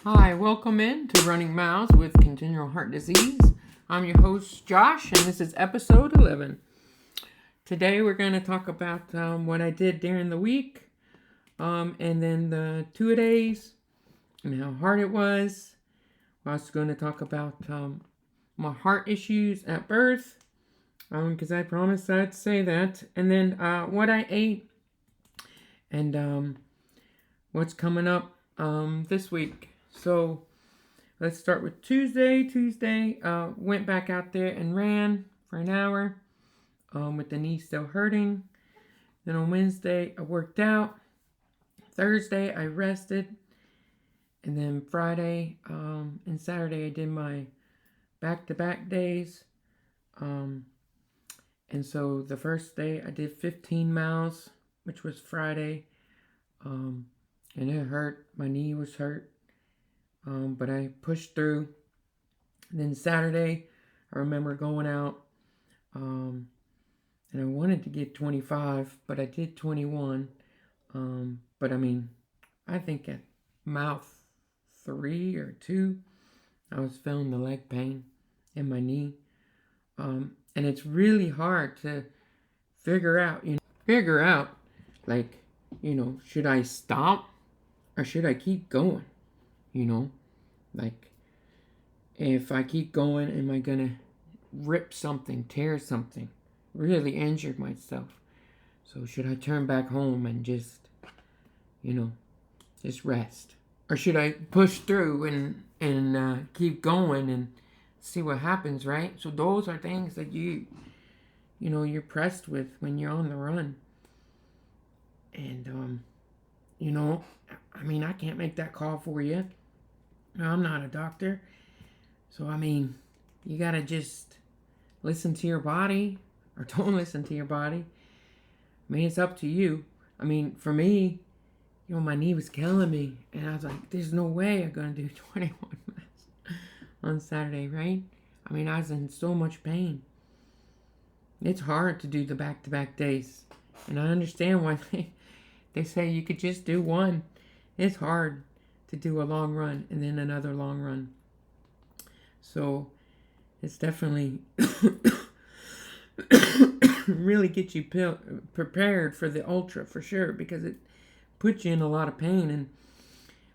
Hi, welcome in to Running Miles with Congenital Heart Disease. I'm your host, Josh, and this is episode 11. Today we're going to talk about what I did during the week, and then the 2-a-days, and how hard it was. We're also going to talk about my heart issues at birth, because I promised I'd say that, and then what I ate, and what's coming up this week. So let's start with Tuesday. Tuesday, went back out there and ran for an hour with the knee still hurting. Then on Wednesday, I worked out. Thursday, I rested. And then Friday and Saturday, I did my back-to-back days. And so the first day, I did 15 miles, which was Friday. And it hurt. My knee was hurt. But I pushed through. And then Saturday, I remember going out, and I wanted to get 25, but I did 21. But I mean, I think at mile 3 or 2, I was feeling the leg pain in my knee. And it's really hard to figure out, like, should I stop or should I keep going? Like, if I keep going, am I gonna rip something, tear something, really injure myself? So should I turn back home and just rest, or should I push through and keep going and see what happens, right? So those are things that you're pressed with when you're on the run. And I mean, I can't make that call for you. I'm not a doctor. So, I mean, you got to just listen to your body or don't listen to your body. I mean, it's up to you. I mean, for me, my knee was killing me. And I was like, there's no way I'm going to do 21 miles on Saturday, right? I mean, I was in so much pain. It's hard to do the back-to-back days. And I understand why they say you could just do one. It's hard to do a long run and then another long run. So it's definitely really get you prepared for the ultra for sure, because it puts you in a lot of pain. And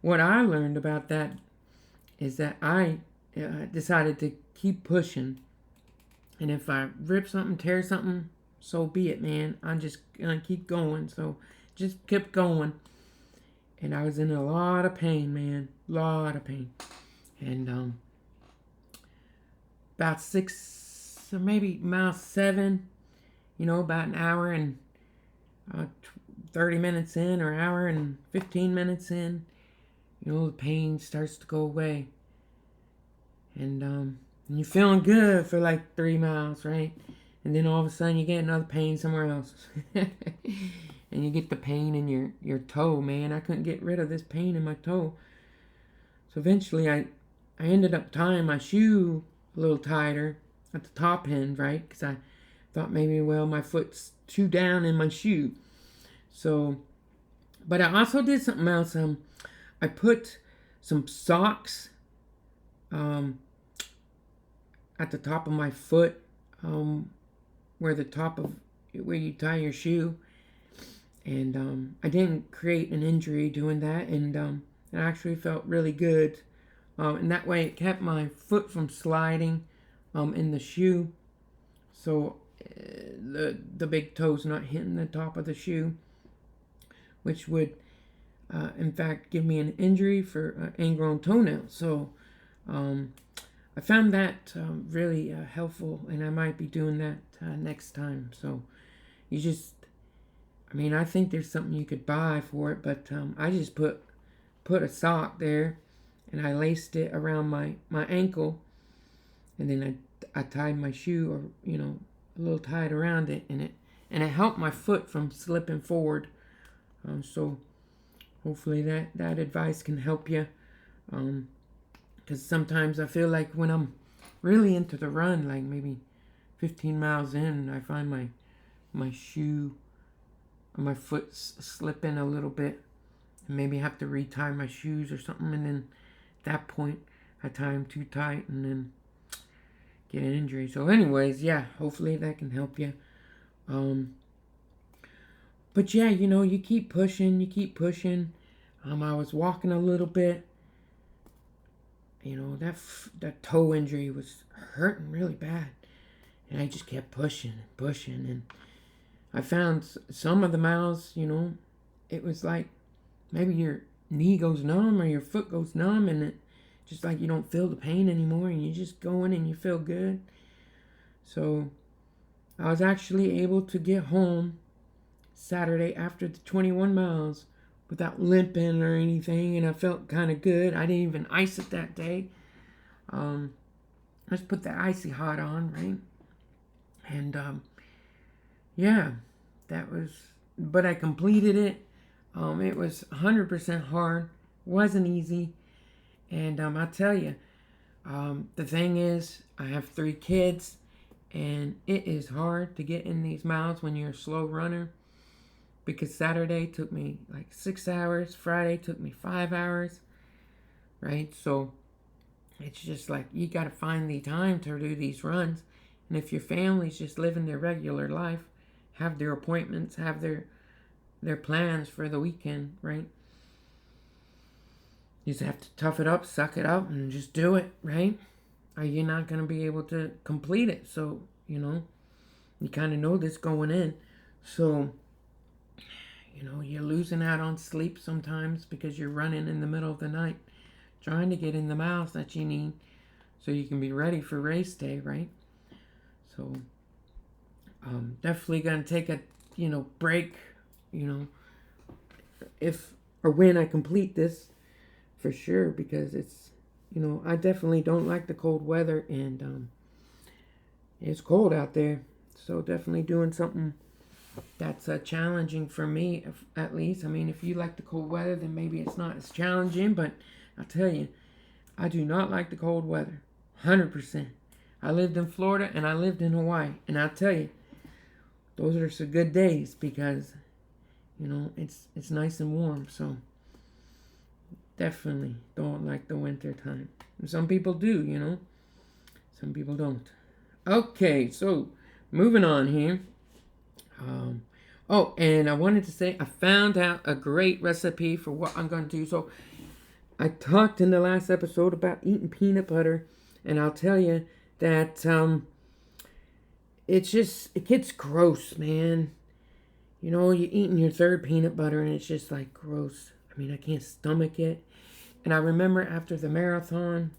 what I learned about that is that I decided to keep pushing. And if I rip something, tear something, so be it, man. I'm just going to keep going. So just kept going. And I was in a lot of pain, man. Lot of pain. And about 6 or maybe mile 7, about an hour and 30 minutes in, or hour and 15 minutes in, the pain starts to go away. And you're feeling good for like 3 miles, right? And then all of a sudden you get another pain somewhere else. And you get the pain in your toe, man. I couldn't get rid of this pain in my toe. So eventually I ended up tying my shoe a little tighter at the top end, right? Because I thought maybe, my foot's too down in my shoe. So, but I also did something else. I put some socks at the top of my foot, where you tie your shoe. And I didn't create an injury doing that, and it actually felt really good. And that way it kept my foot from sliding in the shoe. So the big toe's not hitting the top of the shoe, which would, in fact, give me an injury for ingrown toenail. So I found that really helpful, and I might be doing that next time. So I think there's something you could buy for it, but I just put a sock there, and I laced it around my ankle, and then I tied my shoe, or a little tight around it, and it helped my foot from slipping forward. So hopefully that advice can help you, because sometimes I feel like when I'm really into the run, like maybe 15 miles in, I find my shoe, my foot slipping a little bit, and maybe have to retie my shoes or something, and that point I tie them too tight and then get an injury. So anyways, yeah, hopefully that can help you. But yeah, you keep pushing, you keep pushing. I was walking a little bit. That toe injury was hurting really bad, and I just kept pushing and pushing, and I found some of the miles, it was like maybe your knee goes numb or your foot goes numb, and it just like you don't feel the pain anymore, and you're just going and you feel good. So I was actually able to get home Saturday after the 21 miles without limping or anything, and I felt kind of good. I didn't even ice it that day. I just put that icy hot on, right? And yeah, but I completed it. It was 100% hard, wasn't easy, and I'll tell you, the thing is, I have 3 kids, and it is hard to get in these miles when you're a slow runner. Because Saturday took me like 6 hours, Friday took me 5 hours, right? So it's just like you got to find the time to do these runs. And if your family's just living their regular life, have their appointments, have their plans for the weekend, right? You just have to tough it up, suck it up, and just do it, right? Or you're not going to be able to complete it. So, you kind of know this going in. So you're losing out on sleep sometimes because you're running in the middle of the night, trying to get in the miles that you need so you can be ready for race day, right? So, definitely going to take a, break, if or when I complete this, for sure, because it's, I definitely don't like the cold weather, and it's cold out there. So definitely doing something that's challenging for me, at least. I mean, if you like the cold weather, then maybe it's not as challenging, but I'll tell you, I do not like the cold weather, 100%. I lived in Florida and I lived in Hawaii, and I'll tell you, those are some good days because, it's nice and warm, so definitely don't like the winter time. And some people do, some people don't. Okay, so moving on here. And I wanted to say I found out a great recipe for what I'm going to do. So I talked in the last episode about eating peanut butter, and I'll tell you that it gets gross, man. You're eating your 3rd peanut butter, and it's just like gross. I mean, I can't stomach it. And I remember after the marathon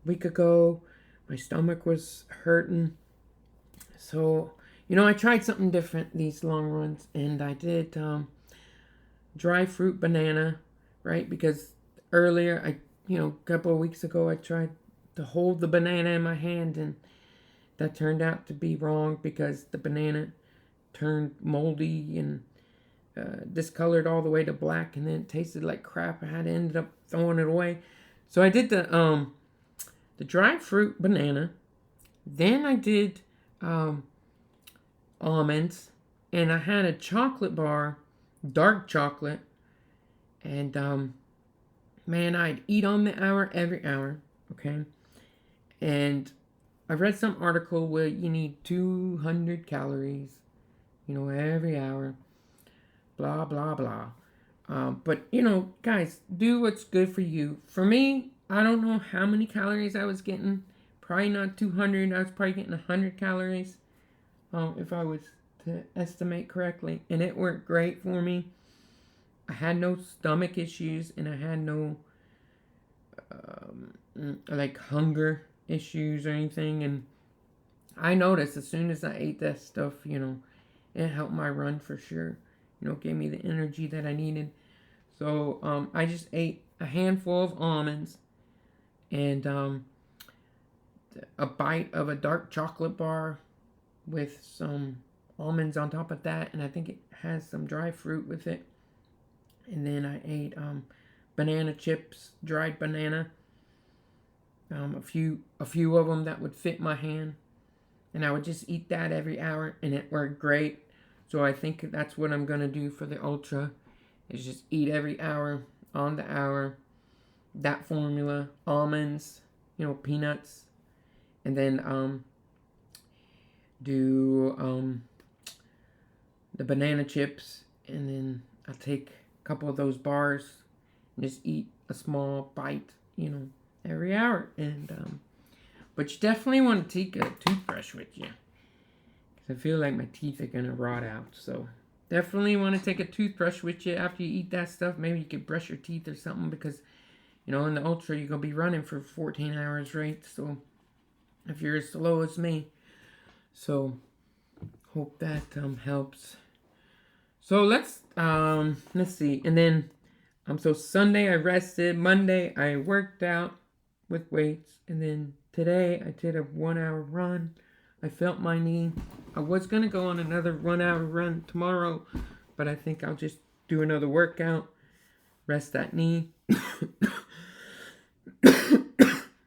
a week ago, my stomach was hurting. So I tried something different these long runs, and I did dry fruit banana, right? Because earlier, a couple of weeks ago, I tried to hold the banana in my hand, and that turned out to be wrong because the banana turned moldy and discolored all the way to black, and then it tasted like crap. I had to end up throwing it away. So I did the dry fruit banana. Then I did almonds, and I had a chocolate bar, dark chocolate, and man, I'd eat on the hour every hour, okay? And I read some article where you need 200 calories, every hour, blah, blah, blah. But, guys, do what's good for you. For me, I don't know how many calories I was getting. Probably not 200. I was probably getting 100 calories, if I was to estimate correctly. And it worked great for me. I had no stomach issues, and I had no, hunger issues or anything. And I noticed as soon as I ate that stuff, it helped my run for sure. Gave me the energy that I needed. So I just ate a handful of almonds and a bite of a dark chocolate bar with some almonds on top of that, and I think it has some dry fruit with it. And then I ate banana chips, dried banana, a few of them that would fit my hand, and I would just eat that every hour, and it worked great. So I think that's what I'm gonna do for the ultra, is just eat every hour, on the hour, that formula, almonds, peanuts, and then do the banana chips, and then I'll take a couple of those bars and just eat a small bite, every hour. And but you definitely want to take a toothbrush with you, because I feel like my teeth are gonna rot out. So definitely want to take a toothbrush with you after you eat that stuff. Maybe you could brush your teeth or something, because in the ultra you're gonna be running for 14 hours, right? So if you're as slow as me, so hope that helps. So let's see, and then so Sunday I rested, Monday I worked out with weights, and then today I did a 1 hour run. I felt my knee. I was gonna go on another 1 hour run tomorrow, but I think I'll just do another workout, rest that knee,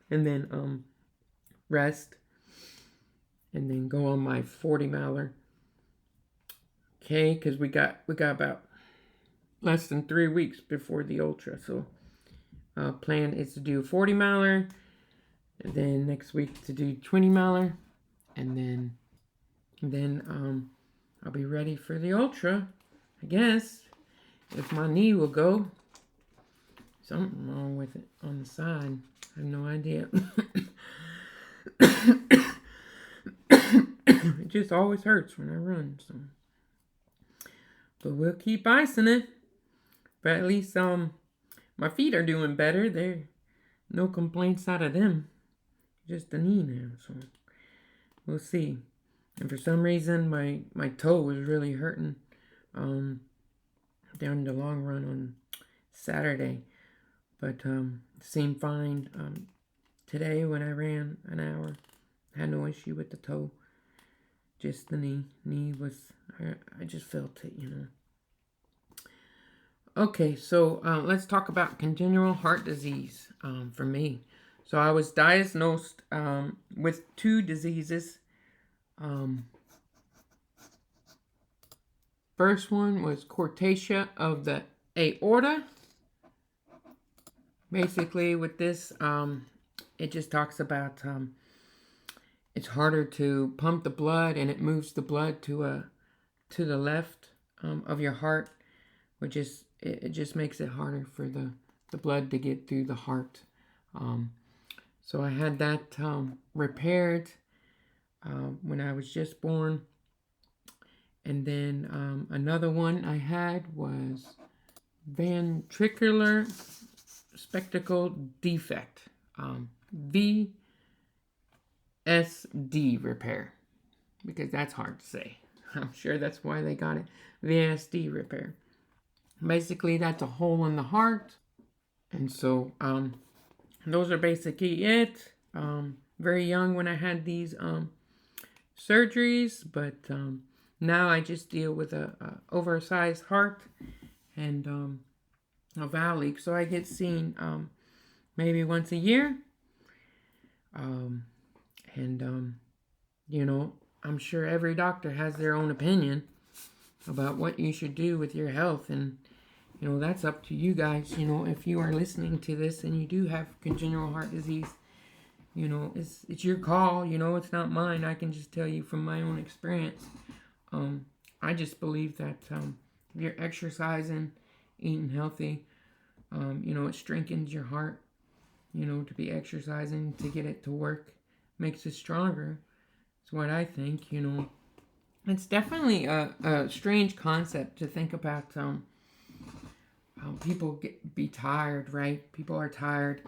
and then rest, and then go on my 40 miler. Okay, because we got about less than 3 weeks before the ultra. So plan is to do 40 miler, and then next week to do 20 miler, and then I'll be ready for the ultra, I guess, if my knee will go. Something wrong with it on the side. I have no idea. It just always hurts when I run. So, but we'll keep icing it. But at least my feet are doing better. There, no complaints out of them. Just the knee now. So we'll see. And for some reason, my toe was really hurting down the long run on Saturday. But seemed fine today when I ran an hour. Had no issue with the toe. Just the knee. Knee was, I just felt it, Okay, so let's talk about congenital heart disease for me. So I was diagnosed with 2 diseases. First one was cortasia of the aorta. Basically, with this, it just talks about it's harder to pump the blood, and it moves the blood to the left of your heart, which is it just makes it harder for the blood to get through the heart. So I had that repaired when I was just born. And then another one I had was ventricular spectacle defect, VSD repair, because that's hard to say. I'm sure that's why they got it. VSD repair. Basically, that's a hole in the heart. And so those are basically it. Very young when I had these surgeries, but now I just deal with a oversized heart and a valve leak. So I get seen maybe once a year. I'm sure every doctor has their own opinion about what you should do with your health, and that's up to you guys. If you are listening to this and you do have congenital heart disease, it's your call. It's not mine. I can just tell you from my own experience. I just believe that if you're exercising, eating healthy, it strengthens your heart. To be exercising, to get it to work, makes it stronger. That's what I think. It's definitely a strange concept to think about. People be tired, right? People are tired,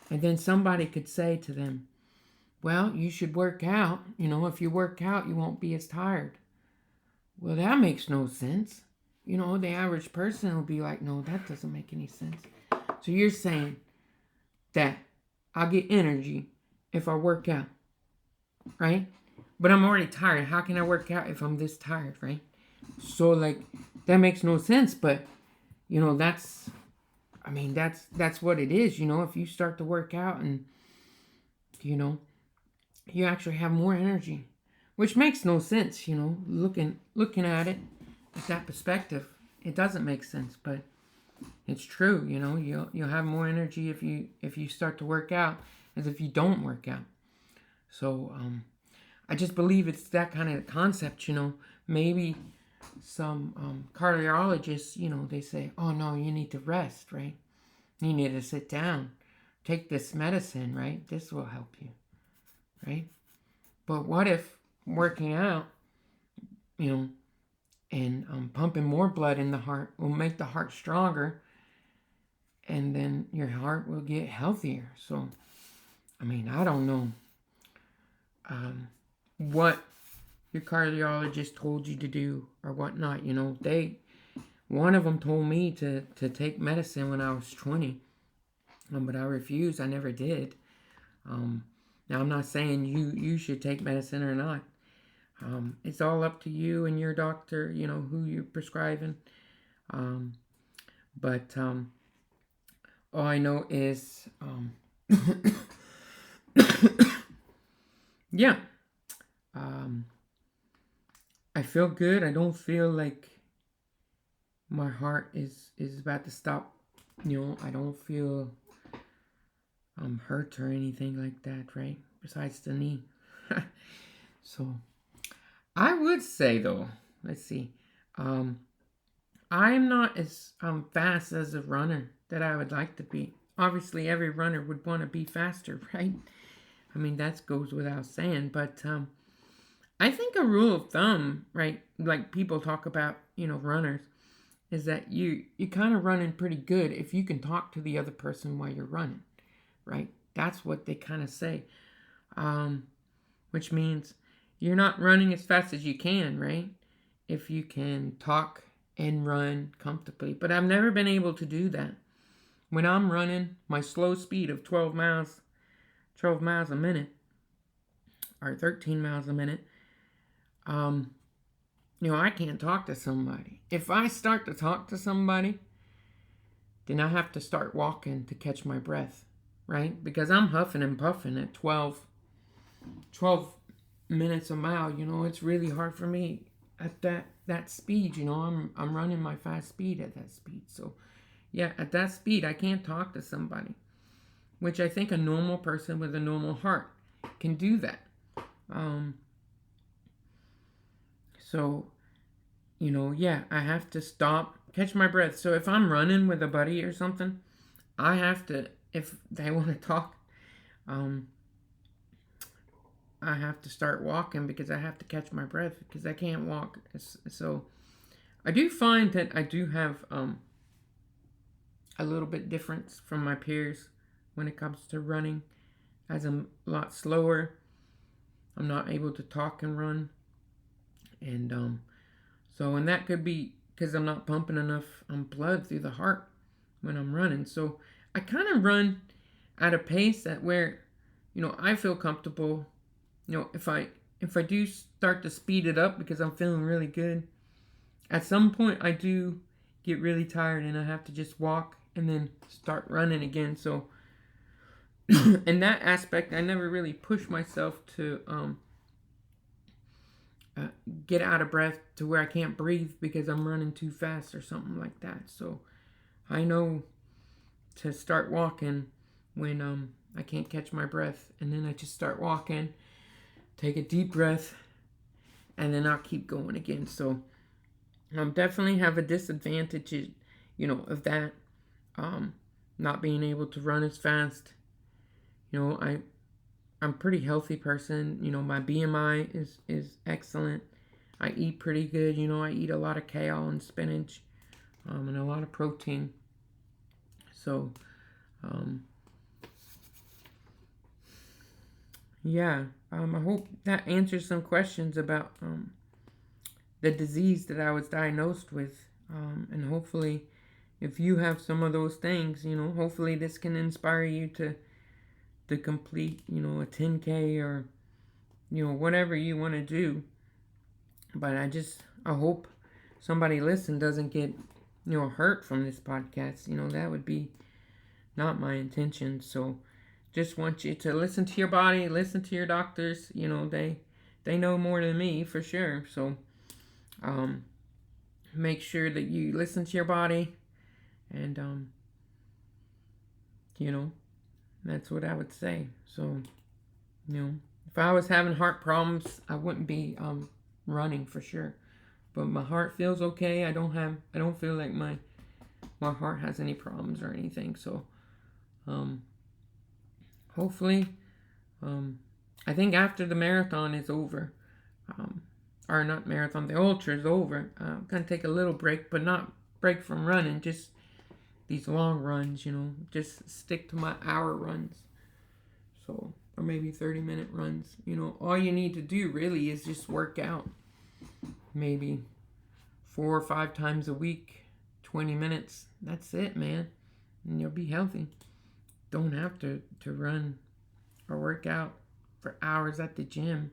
and then somebody could say to them, well, you should work out. If you work out, you won't be as tired. Well, that makes no sense. The average person will be like, no, that doesn't make any sense. So you're saying that I'll get energy if I work out, right? But I'm already tired. How can I work out if I'm this tired, right? So that makes no sense. But that's what it is. If you start to work out and you actually have more energy, which makes no sense. Looking at it at that perspective, it doesn't make sense. But it's true. You'll have more energy if you start to work out as if you don't work out. So I just believe it's that kind of concept. Maybe some cardiologists, they say, oh no, you need to rest, right? You need to sit down, take this medicine, right? This will help you, right? But what if working out, and pumping more blood in the heart will make the heart stronger, and then your heart will get healthier? So, I don't know what your cardiologist told you to do or whatnot. One of them told me to take medicine when I was 20, but I refused. I never did. Now, I'm not saying you should take medicine or not. It's all up to you and your doctor, who you're prescribing. But all I know is, yeah, I feel good. I don't feel like my heart is about to stop. I don't feel hurt or anything like that, right? Besides the knee. So I would say, though, let's see, I'm not as fast as a runner that I would like to be. Obviously, every runner would want to be faster, right? That goes without saying. But I think a rule of thumb, right, like people talk about, runners, is that you kind of running pretty good if you can talk to the other person while you're running, right? That's what they kind of say, which means you're not running as fast as you can, right? If you can talk and run comfortably. But I've never been able to do that. When I'm running my slow speed of 12 miles a minute, or 13 miles a minute, I can't talk to somebody. If I start to talk to somebody, then I have to start walking to catch my breath, right? Because I'm huffing and puffing at 12 minutes a mile. It's really hard for me at that speed. I'm running my fast speed at that speed. So yeah, at that speed I can't talk to somebody, which I think a normal person with a normal heart can do that. So yeah, I have to stop, catch my breath. So if I'm running with a buddy or something, I have to, if they want to talk, I have to start walking because I have to catch my breath because I can't walk. So I do find that I do have a little bit difference from my peers when it comes to running, as I'm a lot slower. I'm not able to talk and run. And and that could be because I'm not pumping enough blood through the heart when I'm running. So I kind of run at a pace that where, I feel comfortable. If I do start to speed it up because I'm feeling really good, at some point I do get really tired and I have to just walk and then start running again. So in that aspect, I never really push myself to get out of breath to where I can't breathe because I'm running too fast or something like that. So I know to start walking when I can't catch my breath, and then I just start walking, take a deep breath, and then I'll keep going again. So definitely have a disadvantage, of that, not being able to run as fast. I'm a pretty healthy person. My BMI is excellent. I eat pretty good. I eat a lot of kale and spinach, and a lot of protein. So, yeah, I hope that answers some questions about the disease that I was diagnosed with. And hopefully, if you have some of those things, hopefully this can inspire you to complete, a 10K or, whatever you want to do. But I hope somebody listening doesn't get, hurt from this podcast. That would be not my intention. So just want you to listen to your body, listen to your doctors. They know more than me for sure. So make sure that you listen to your body And you know, that's what I would say. So, you know, if I was having heart problems, I wouldn't be running for sure. But my heart feels okay. I don't feel like my heart has any problems or anything. So hopefully, I think after the marathon is over, or not marathon, the ultra is over, I'm gonna take a little break, but not break from running, just these long runs, you know, just stick to my hour runs. So, or maybe 30-minute runs. You know, all you need to do really is just work out. Maybe 4 or 5 times a week, 20 minutes. That's it, man. And you'll be healthy. Don't have to run or work out for hours at the gym.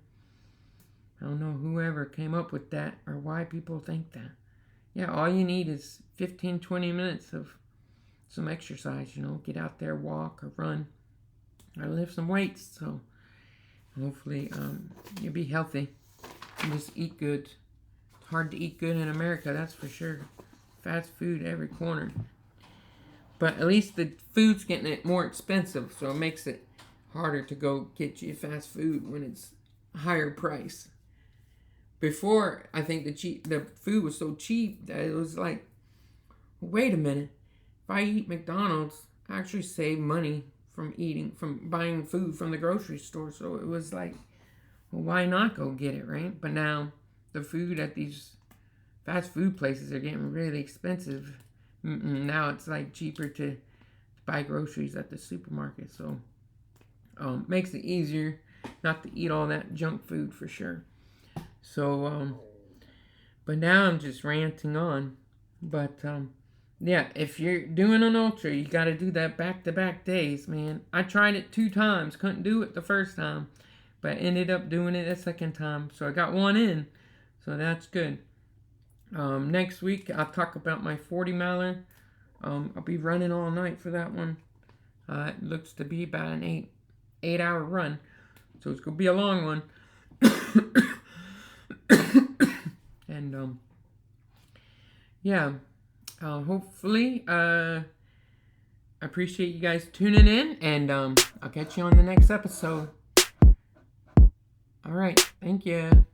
I don't know whoever came up with that or why people think that. Yeah, all you need is 15, 20 minutes of some exercise, you know. Get out there, walk or run or lift some weights. So hopefully you'll be healthy and just eat good. It's hard to eat good in America, that's for sure. Fast food every corner. But at least the food's getting it more expensive, so it makes it harder to go get you fast food when it's higher price. Before, I think the food was so cheap that it was like, wait a minute, if I eat McDonald's, I actually save money from buying food from the grocery store. So it was like, well, why not go get it, right? But now the food at these fast food places are getting really expensive. Now it's like cheaper to buy groceries at the supermarket. So makes it easier not to eat all that junk food for sure. So but now I'm just ranting on. But yeah, if you're doing an ultra, you got to do that back-to-back days, man. I tried it 2 times, couldn't do it the first time, but I ended up doing it the second time. So I got one in, so that's good. Next week, I'll talk about my 40 miler. I'll be running all night for that one. It looks to be about an 8-hour run, so it's going to be a long one. And yeah, hopefully I appreciate you guys tuning in, and I'll catch you on the next episode. All right, thank you.